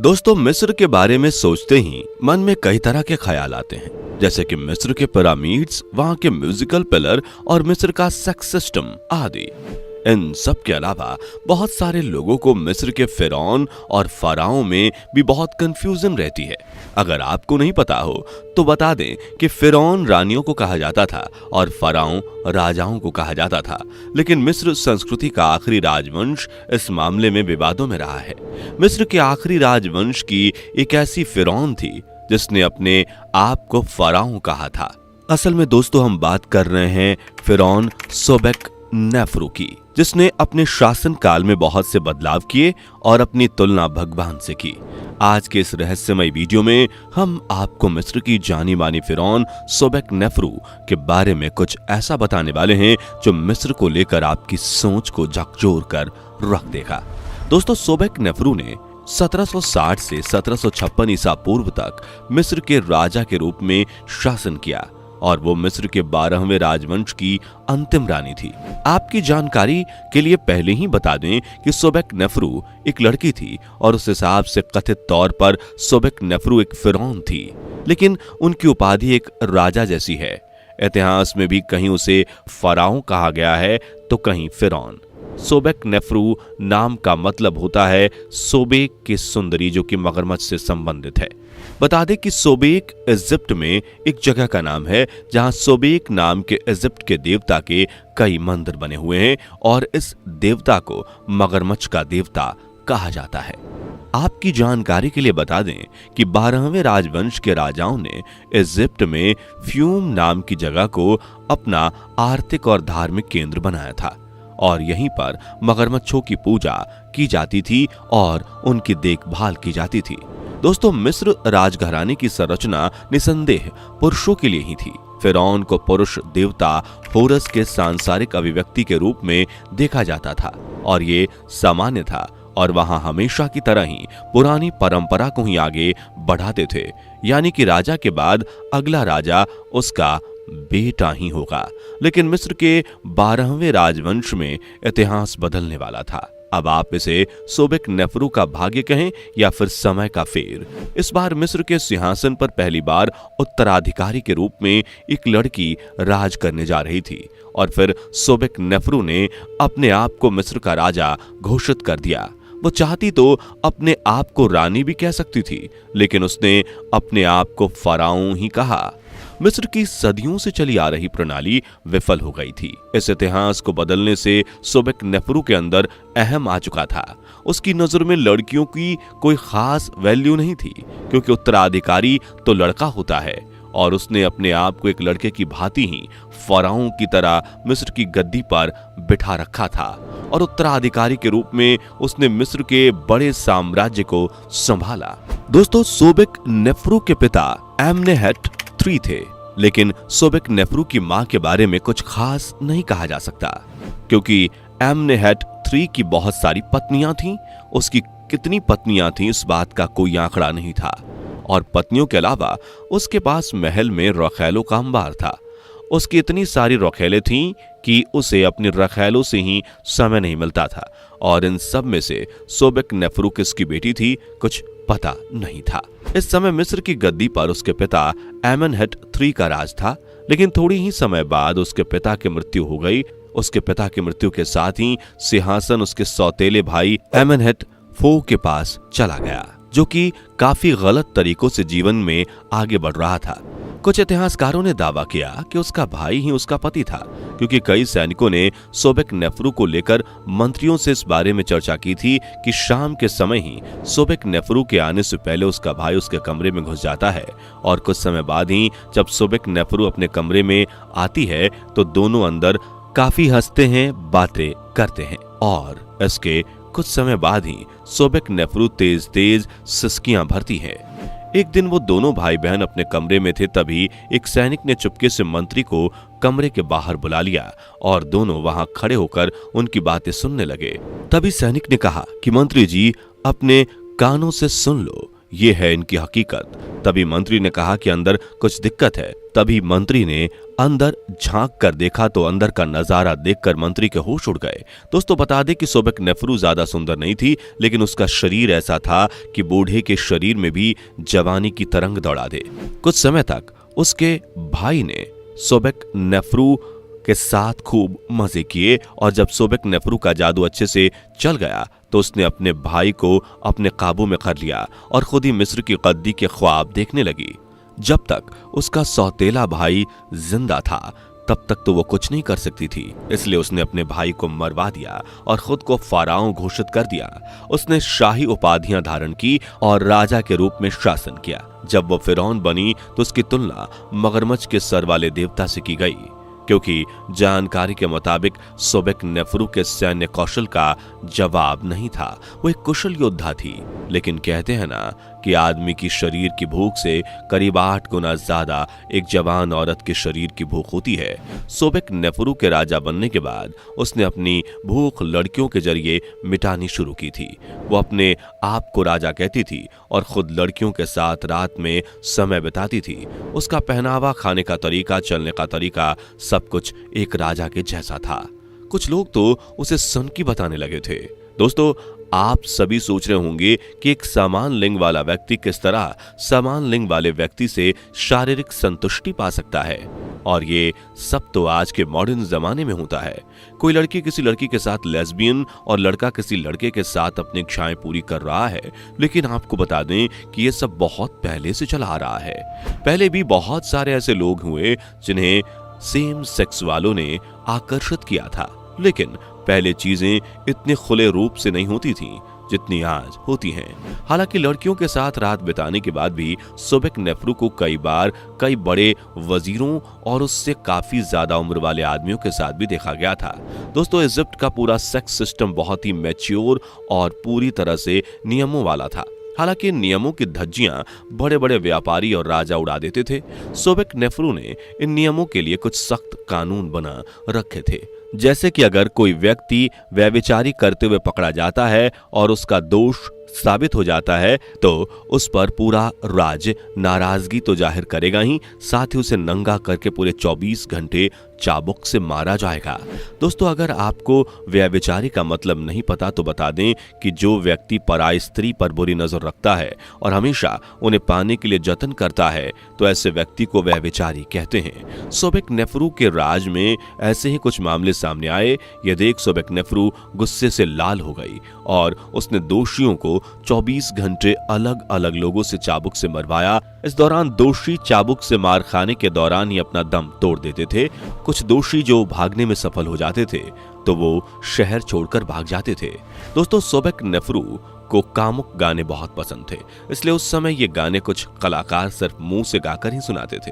दोस्तों, मिस्र के बारे में सोचते ही मन में कई तरह के ख्याल आते हैं, जैसे कि मिस्र के पिरामिड्स, वहां के म्यूजिकल पिलर और मिस्र का सेक्स सिस्टम आदि। इन सब के अलावा बहुत सारे लोगों को मिस्र के फिरौन और फराओं में भी बहुत कंफ्यूजन रहती है। अगर आपको नहीं पता हो तो बता दें कि फिरौन रानियों को कहा जाता था और फराओं राजाओं को कहा जाता था, लेकिन मिस्र संस्कृति का आखिरी राजवंश इस मामले में विवादों में रहा है। मिस्र के आखिरी राजवंश की एक ऐसी फिरौन थी जिसने अपने आप को फराओ कहा था। असल में दोस्तों, हम बात कर रहे हैं फिरौन सोबेक नेफ्रू की, जिसने अपने शासन काल में बहुत से बदलाव किए और अपनी तुलना भगवान से की। आज के इस रहस्यमय वीडियो में हम आपको मिस्र की जानी मानी फिरौन सोबेक नेफ्रू के बारे में कुछ ऐसा बताने वाले हैं जो मिस्र को लेकर आपकी सोच को झकझोर कर रख देगा। दोस्तों, सोबेक नेफ्रू ने 1760 से 1756 ईसा पूर्व तक मिस्र के राजा के रूप में शासन किया और वो मिस्र के 12वें राजवंश की अंतिम रानी थी। आपकी जानकारी के लिए पहले ही बता दें कि सोबेक नेफ्रू एक लड़की थी और उस हिसाब से कथित तौर पर सोबेक नेफ्रू एक फिरौन थी, लेकिन उनकी उपाधि एक राजा जैसी है। इतिहास में भी कहीं उसे फराओ कहा गया है तो कहीं फिरौन। सोबेक नेफ्रू नाम का मतलब होता है सोबेक की सुंदरी, जो कि मगरमच्छ से संबंधित है। बता दें कि सोबेक इजिप्ट में एक जगह का नाम है जहां सोबेक नाम के इजिप्ट के देवता के कई मंदिर बने हुए हैं और इस देवता को मगरमच्छ का देवता कहा जाता है। आपकी जानकारी के लिए बता दें कि 12वें राजवंश के राजाओं ने इजिप्ट में फ्यूम नाम की जगह को अपना आर्थिक और धार्मिक केंद्र बनाया था और यहीं पर मगरमच्छों की पूजा की जाती थी और उनकी देखभाल की जाती थी। दोस्तों, मिस्र राजघराने की संरचना निसंदेह पुरुषों के लिए ही थी। फिरौन को पुरुष देवता होरस के सांसारिक अभिव्यक्ति के रूप में देखा जाता था और ये सामान्य था और वहां हमेशा की तरह ही पुरानी परंपरा को ही आगे बढ़ाते थे, यानी कि राजा के बाद अगला राजा उसका बेटा ही होगा। लेकिन मिस्र के 12वें राजवंश में इतिहास बदलने वाला था। अब आप इसे सोबेक नेफ्रू का भाग्य कहें या फिर समय का फेर। इस बार मिस्र के सिंहासन पर पहली बार उत्तराधिकारी के रूप में एक लड़की राज करने जा रही थी और फिर सोबेक नेफ्रू ने अपने आप को मिस्र का राजा घोषित कर दिया। वो चाहती तो अपने आप को रानी भी कह सकती थी, लेकिन उसने अपने आप को फराओ ही कहा। मिस्र की सदियों से चली आ रही प्रणाली विफल हो गई थी। इस इतिहास को बदलने से सोबेक नेफ्रू के अंदर अहम आ चुका था। उसकी नजर में लड़कियों की कोई खास वैल्यू नहीं थी, क्योंकि उत्तराधिकारी तो लड़का होता है और उसने अपने आप को एक लड़के की भांति ही फराओं की तरह मिस्र की गद्दी पर बिठा रखा था और उत्तराधिकारी के रूप में उसने मिस्र के बड़े साम्राज्य को संभाला। दोस्तों, सोबेक नेफ्रू के पिता एमनेहेट III थे, लेकिन सोबेक नेफ्रू की मां के बारे में कुछ खास नहीं कहा जा सकता, क्योंकि एमनेहेट III की बहुत सारी पत्नियां थीं। उसकी कितनी पत्नियां थीं इस बात का कोई आंकड़ा नहीं था और पत्नियों के अलावा उसके पास महल में रखैलों का अंबार था। उसकी इतनी सारी रखैलें थीं कि उसे अपनी रखैलों से ही समय नहीं मिलता था और इन सब में से सोबेक नेफ्रू किसकी बेटी थी कुछ पता नहीं था। इस समय मिस्र की गद्दी पर उसके पिता एमेनहेट III का राज था, लेकिन थोड़ी ही समय बाद उसके पिता की मृत्यु हो गई। उसके पिता की मृत्यु के साथ ही सिंहासन उसके सौतेले भाई एमेनहेट IV के पास चला गया, जो कि काफी गलत तरीकों से जीवन में आगे बढ़ रहा था। कुछ इतिहासकारों ने दावा किया कि उसका भाई ही उसका पति था, क्योंकि कई सैनिकों ने सोबेक नेफ्रू को लेकर मंत्रियों से इस बारे में चर्चा की थी कि शाम के समय ही सोबेक नेफ्रू के आने से पहले उसका भाई उसके कमरे में घुस जाता है और कुछ समय बाद ही जब सोबेक नेफ्रू अपने कमरे में आती है तो दोनों अंदर काफी हंसते हैं, बातें करते हैं और इसके कुछ समय बाद ही सोबेक नेफ्रू तेज तेज सिसकियां भरती है। एक दिन वो दोनों भाई बहन अपने कमरे में थे, तभी एक सैनिक ने चुपके से मंत्री को कमरे के बाहर बुला लिया और दोनों वहां खड़े होकर उनकी बातें सुनने लगे। तभी सैनिक ने कहा कि मंत्री जी, अपने कानों से सुन लो, ये है इनकी हकीकत। तभी मंत्री ने कहा कि अंदर कुछ दिक्कत है। तभी मंत्री ने अंदर झांक कर देखा तो अंदर का नजारा देखकर मंत्री के होश उड़ गए। दोस्तों बता दें कि सोबक नेफ्रू ज्यादा सुंदर नहीं थी, लेकिन उसका शरीर ऐसा था कि बूढ़े के शरीर में भी जवानी की तरंग दौड़ा दे। कुछ समय तक उसके भाई ने सोबक नेफ्रू के साथ खूब मजे किए और जब सोबक नेफ्रू का जादू अच्छे से चल गया तो उसने अपने भाई को अपने काबू में कर लिया और खुद ही मिस्र की गद्दी के ख्वाब देखने लगी। जब तक उसका सौतेला भाई जिंदा था तब तक तो वो कुछ नहीं कर सकती थी, इसलिए उसने अपने भाई को मरवा दिया और खुद को फाराओ घोषित कर दिया। उसने शाही उपाधियां धारण की और राजा के रूप में शासन किया। जब वो फिरौन बनी तो उसकी तुलना मगरमच्छ के सर वाले देवता से की गई, क्योंकि जानकारी के मुताबिक सोबक नेफ्रू के सैन्य कौशल का जवाब नहीं था। वो एक कुशल योद्धा थी, लेकिन कहते हैं ना कि आदमी की शरीर की भूख से करीब 8 गुना ज्यादा एक जवान औरत के शरीर की भूख होती है। सोबक नेफ्रू के राजा बनने के बाद उसने अपनी भूख लड़कियों के जरिए मिटानी शुरू की थी। वो अपने आप को राजा कहती थी और खुद लड़कियों के साथ रात में समय बिताती थी। उसका पहनावा, खाने का तरीका, चलने का तरीका सब कुछ एक राजा के जैसा था। कुछ लोग तो उसे सनकी बताने लगे थे। दोस्तों आप सभी सोच रहे होंगे कि एक समान लिंग वाला व्यक्ति किस तरह समान लिंग वाले व्यक्ति से शारीरिक संतुष्टि पा सकता है, और ये सब तो आज के मॉडर्न जमाने में होता है। कोई लड़की किसी लड़की के साथ लेस्बियन और लड़का किसी लड़के के साथ अपनी इच्छाएं पूरी कर रहा है। लेकिन आपको बता दें कि ये सब बहुत पहले से चला आ रहा है। पहले भी बहुत सारे ऐसे लोग हुए जिन्हें सेम सेक्स वालों ने आकर्षित किया था, लेकिन पहले चीजें इतने खुले रूप से नहीं होती थीं जितनी आज होती हैं। हालांकि लड़कियों के साथ रात बिताने के बाद भी सोबक नेफ्रू को कई बार कई बड़े वजीरों और उससे काफी ज्यादा उम्र वाले आदमियों के साथ भी देखा गया था। दोस्तों इजिप्ट का पूरा सेक्स सिस्टम बहुत ही मैच्योर और पूरी तरह से नियमों वाला था। हालांकि नियमों की धज्जियां बड़े बड़े व्यापारी और राजा उड़ा देते थे। सोबक नेफ्रू ने इन नियमों के लिए कुछ सख्त कानून बना रखे थे, जैसे कि अगर कोई व्यक्ति व्यभिचारी करते हुए पकड़ा जाता है और उसका दोष साबित हो जाता है तो उस पर पूरा राज्य नाराजगी तो जाहिर करेगा ही, साथ ही उसे नंगा करके पूरे 24 घंटे चाबुक से मारा जाएगा। दोस्तों अगर आपको व्यभिचारी का मतलब नहीं पता तो बता दें कि जो व्यक्ति पराई स्त्री पर बुरी नजर रखता है और हमेशा उन्हें पाने के लिए जतन करता है तो ऐसे व्यक्ति को व्यभिचारी कहते हैं। सोबक नेफ्रू के राज में ऐसे ही कुछ मामले सामने आए। यह देख सोबक नेफ्रू गुस्से से लाल हो गई और उसने दोषियों को 24 घंटे अलग अलग लोगों से चाबुक से मरवाया। इस दौरान दोषी चाबुक से मार खाने के दौरान ही अपना दम तोड़ देते थे। कुछ दोषी जो भागने में सफल हो जाते थे तो वो शहर छोड़कर भाग जाते थे। दोस्तों सोबक नेफ्रू को कामुक गाने बहुत पसंद थे, इसलिए उस समय ये गाने कुछ कलाकार सिर्फ मुंह से गाकर ही सुनाते थे।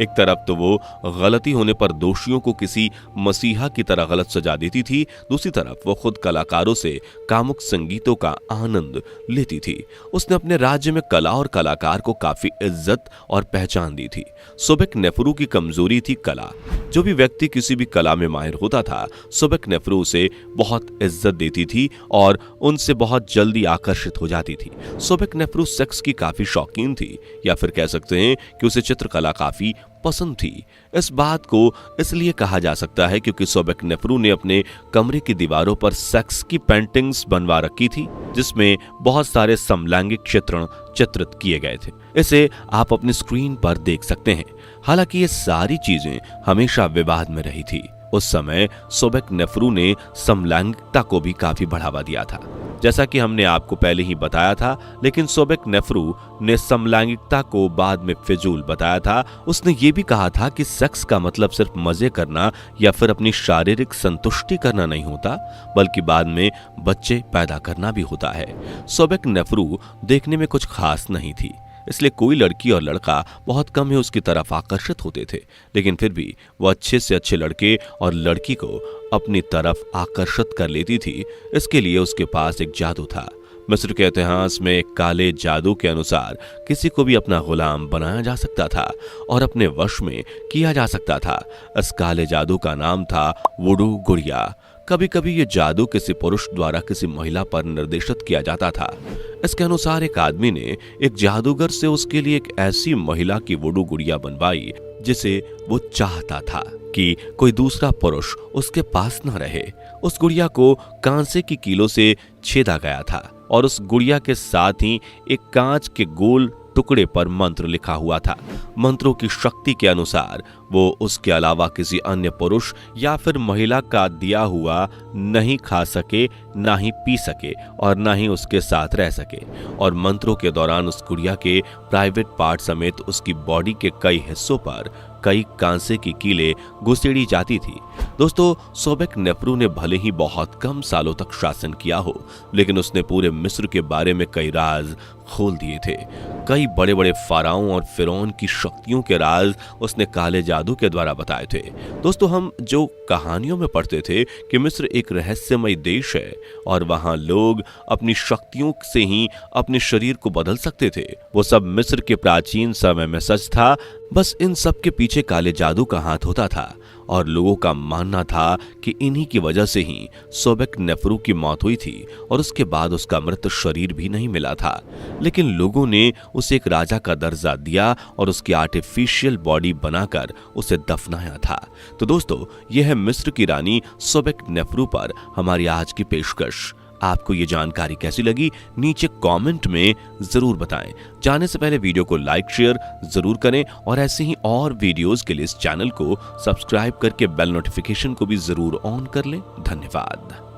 एक तरफ तो वो गलती होने पर दोषियों को किसी मसीहा की तरह गलत सजा देती थी, दूसरी तरफ वो खुद कलाकारों से कामुक संगीतों का आनंद लेती थी। उसने अपने राज्य में कला और कलाकार को काफी इज्जत और पहचान दी थी। सोबक नेफ्रू की कमजोरी थी कला। जो भी व्यक्ति किसी भी कला में माहिर होता था सोबक नेफ्रू उसे बहुत इज्जत देती थी और उनसे बहुत जल्दी आकर्षित हो जाती थी। सोबक नेफ्रू सेक्स की काफी शौकीन थी, या फिर कह सकते हैं कि उसे चित्रकला काफी पसंद थी। इस बात को इसलिए कहा जा सकता है क्योंकि सोबक नेफ्रू ने अपने कमरे की दीवारों पर सेक्स की पेंटिंग्स बनवा रखी थी, जिसमें बहुत सारे समलैंगिक चित्रण चित्रित किए गए थे। इसे आप अपनी स्क्रीन पर देख सकते हैं। हालांकि ये सारी चीजें हमेशा विवाद में रही थी। उस समय सोबक नेफ्रू ने समलैंगिकता को भी काफी बढ़ावा दिया था, जैसा कि हमने आपको पहले ही बताया था। लेकिन सोबक नेफ्रू ने समलैंगिकता को बाद में फिजूल बताया था। उसने ये भी कहा था कि सेक्स का मतलब सिर्फ मजे करना या फिर अपनी शारीरिक संतुष्टि करना नहीं होता, बल्कि बाद में बच्चे पैदा करना भी होता है। सोबक नेफ्रू देखने में कुछ खास नहीं थी, इसलिए कोई लड़की और लड़का बहुत कम ही उसकी तरफ आकर्षित होते थे, लेकिन फिर भी वो अच्छे से अच्छे लड़के और लड़की को अपनी तरफ आकर्षित कर लेती थी। इसके लिए उसके पास एक जादू था। मिस्र के इतिहास में एक काले जादू के अनुसार किसी को भी अपना गुलाम बनाया जा सकता था और अपने वश में किया जा सकता था। इस काले जादू का नाम था वुडू गुड़िया। कभी कभी ये जादू किसी पुरुष द्वारा किसी महिला पर निर्देशित किया जाता था। इसके अनुसार एक आदमी ने एक जादूगर से उसके लिए एक ऐसी महिला की वुडू गुड़िया बनवाई जिसे वो चाहता था कि कोई दूसरा पुरुष उसके पास न रहे। उस गुड़िया को कांसे की कीलों से छेदा गया था और उस गुड़िया के साथ ही एक कांच के गोल टुकड़े पर मंत्र लिखा हुआ था। मंत्रों की शक्ति के अनुसार वो उसके अलावा किसी अन्य पुरुष या फिर महिला का दिया हुआ नहीं खा सके, ना ही पी सके और ना ही उसके साथ रह सके। और मंत्रों के दौरान उस गुड़िया के प्राइवेट पार्ट समेत उसकी बॉडी के कई हिस्सों पर कई कांसे की कीलें घुसेड़ी जाती थी। दोस्तों, सोबेक नेफ्रू ने भले ही बहुत कम सालों तक शासन किया हो, लेकिन उसने पूरे मिस्र के बारे में कई राज खोल दिए थे। कई बड़े बड़े फाराओं और फिरौन की शक्तियों के राज उसने काले जादू के द्वारा बताए थे। दोस्तों, हम जो कहानियों में पढ़ते थे कि मिस्र एक रहस्यमय देश है और वहां लोग अपनी शक्तियों से ही अपने शरीर को बदल सकते थे, वो सब मिस्र के प्राचीन समय में सच था। बस इन सब के पीछे काले जादू का हाथ होता था और लोगों का मानना था कि इन्हीं की वजह से ही सोबेक नेफ्रू की मौत हुई थी और उसके बाद उसका मृत शरीर भी नहीं मिला था। लेकिन लोगों ने उसे एक राजा का दर्जा दिया और उसकी आर्टिफिशियल बॉडी बनाकर उसे दफनाया था। तो दोस्तों, यह है मिस्र की रानी सोबेक नेफ्रू पर हमारी आज की पेशकश। आपको ये जानकारी कैसी लगी नीचे कमेंट में जरूर बताएं। जाने से पहले वीडियो को लाइक शेयर जरूर करें और ऐसे ही और वीडियोस के लिए इस चैनल को सब्सक्राइब करके बेल नोटिफिकेशन को भी जरूर ऑन कर लें। धन्यवाद।